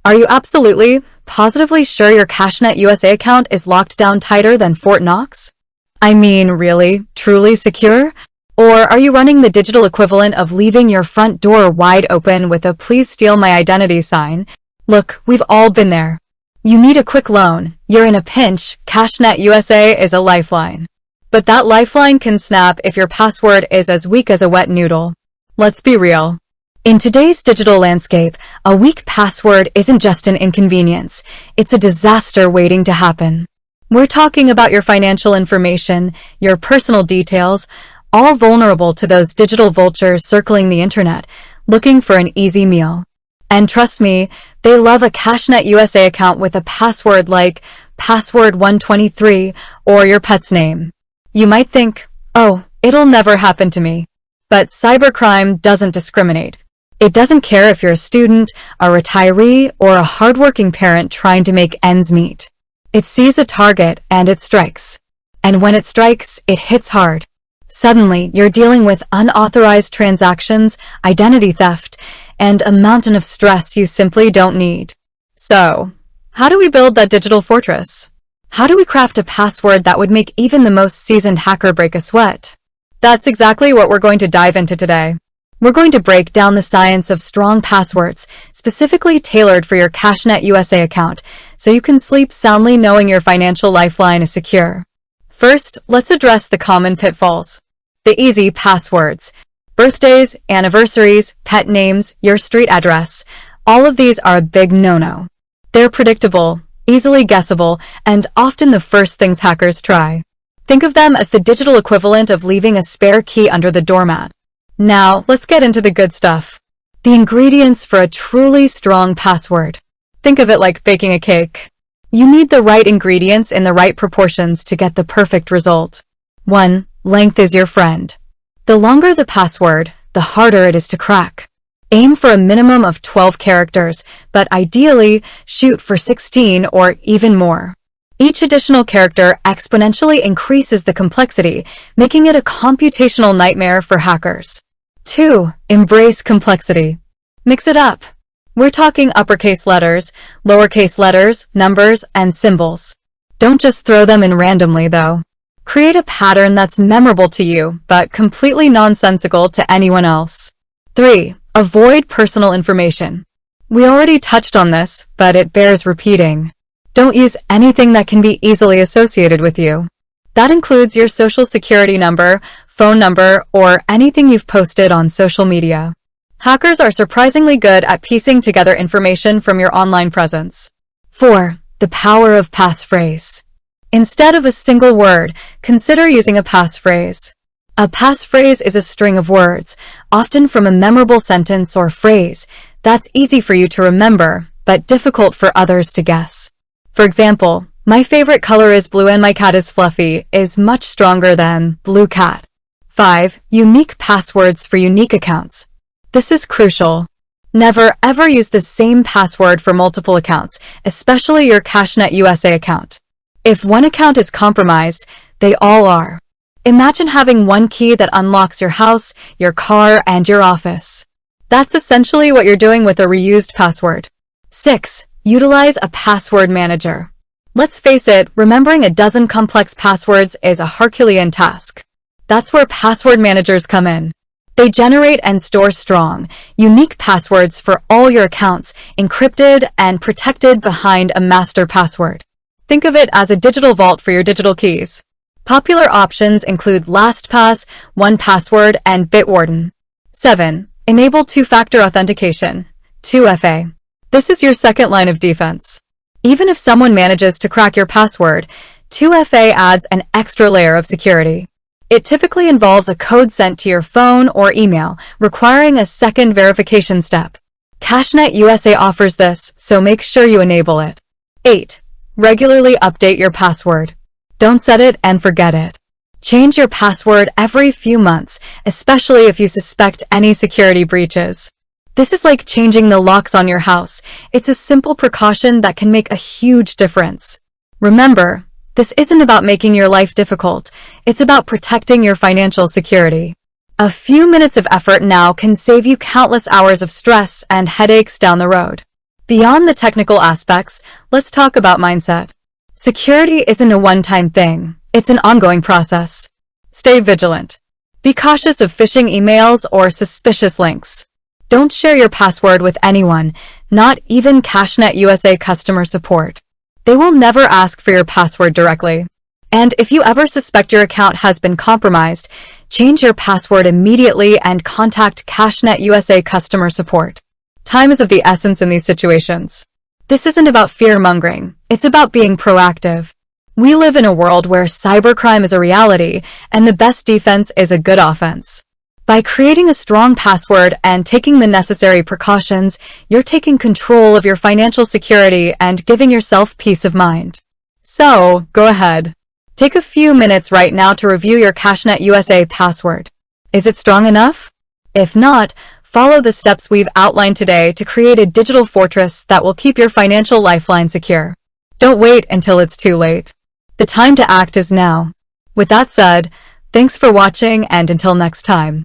Are you absolutely, positively sure your CashNetUSA account is locked down tighter than Fort Knox? I mean, really, truly secure? Or are you running the digital equivalent of leaving your front door wide open with a "please steal my identity" sign? Look, we've all been there. You need a quick loan, you're in a pinch, CashNetUSA is a lifeline. But that lifeline can snap if your password is as weak as a wet noodle. Let's be real. In today's digital landscape, a weak password isn't just an inconvenience, it's a disaster waiting to happen. We're talking about your financial information, your personal details, all vulnerable to those digital vultures circling the internet, looking for an easy meal. And trust me, they love a CashNetUSA account with a password like password 123 or your pet's name. You might think, oh, it'll never happen to me. But cybercrime doesn't discriminate. It doesn't care if you're a student, a retiree, or a hardworking parent trying to make ends meet. It sees a target and it strikes. And when it strikes, it hits hard. Suddenly, you're dealing with unauthorized transactions, identity theft, and a mountain of stress you simply don't need. So, how do we build that digital fortress? How do we craft a password that would make even the most seasoned hacker break a sweat? That's exactly what we're going to dive into today. We're going to break down the science of strong passwords, specifically tailored for your CashNetUSA account, so you can sleep soundly knowing your financial lifeline is secure. First, let's address the common pitfalls. The easy passwords. Birthdays, anniversaries, pet names, your street address. All of these are a big no-no. They're predictable, easily guessable, and often the first things hackers try. Think of them as the digital equivalent of leaving a spare key under the doormat. Now, let's get into the good stuff. The ingredients for a truly strong password. Think of it like baking a cake. You need the right ingredients in the right proportions to get the perfect result. 1. Length is your friend. The longer the password, the harder it is to crack. Aim for a minimum of 12 characters, but ideally, shoot for 16 or even more. Each additional character exponentially increases the complexity, making it a computational nightmare for hackers. 2. Embrace complexity. Mix it up. We're talking uppercase letters, lowercase letters, numbers, and symbols. Don't just throw them in randomly, though. Create a pattern that's memorable to you, but completely nonsensical to anyone else. 3. Avoid personal information. We already touched on this, but it bears repeating. Don't use anything that can be easily associated with you. That includes your social security number, phone number, or anything you've posted on social media. Hackers are surprisingly good at piecing together information from your online presence. 4. The power of passphrase. Instead of a single word, consider using a passphrase. A passphrase is a string of words, often from a memorable sentence or phrase, that's easy for you to remember, but difficult for others to guess. For example, "My favorite color is blue and my cat is fluffy" is much stronger than "blue cat." 5. Unique passwords for unique accounts. This is crucial. Never ever use the same password for multiple accounts, especially your CashNetUSA account. If one account is compromised, they all are. Imagine having one key that unlocks your house, your car, and your office. That's essentially what you're doing with a reused password. 6. Utilize a password manager. Let's face it, remembering a dozen complex passwords is a Herculean task. That's where password managers come in. They generate and store strong, unique passwords for all your accounts, encrypted and protected behind a master password. Think of it as a digital vault for your digital keys. Popular options include LastPass, 1Password, and Bitwarden. 7. Enable two-factor authentication, 2FA. This is your second line of defense. Even if someone manages to crack your password, 2FA adds an extra layer of security. It typically involves a code sent to your phone or email, requiring a second verification step. CashNetUSA offers this, so make sure you enable it. 8. Regularly update your password. Don't set it and forget it. Change your password every few months, especially if you suspect any security breaches. This is like changing the locks on your house. It's a simple precaution that can make a huge difference. Remember, this isn't about making your life difficult. It's about protecting your financial security. A few minutes of effort now can save you countless hours of stress and headaches down the road. Beyond the technical aspects, let's talk about mindset. Security isn't a one-time thing. It's an ongoing process. Stay vigilant. Be cautious of phishing emails or suspicious links. Don't share your password with anyone, not even CashNetUSA customer support. They will never ask for your password directly. And if you ever suspect your account has been compromised, change your password immediately and contact CashNetUSA customer support. Time is of the essence in these situations. This isn't about fear-mongering. It's about being proactive. We live in a world where cybercrime is a reality, and the best defense is a good offense. By creating a strong password and taking the necessary precautions, you're taking control of your financial security and giving yourself peace of mind. So, go ahead. Take a few minutes right now to review your CashNetUSA password. Is it strong enough? If not, follow the steps we've outlined today to create a digital fortress that will keep your financial lifeline secure. Don't wait until it's too late. The time to act is now. With that said, thanks for watching, and until next time.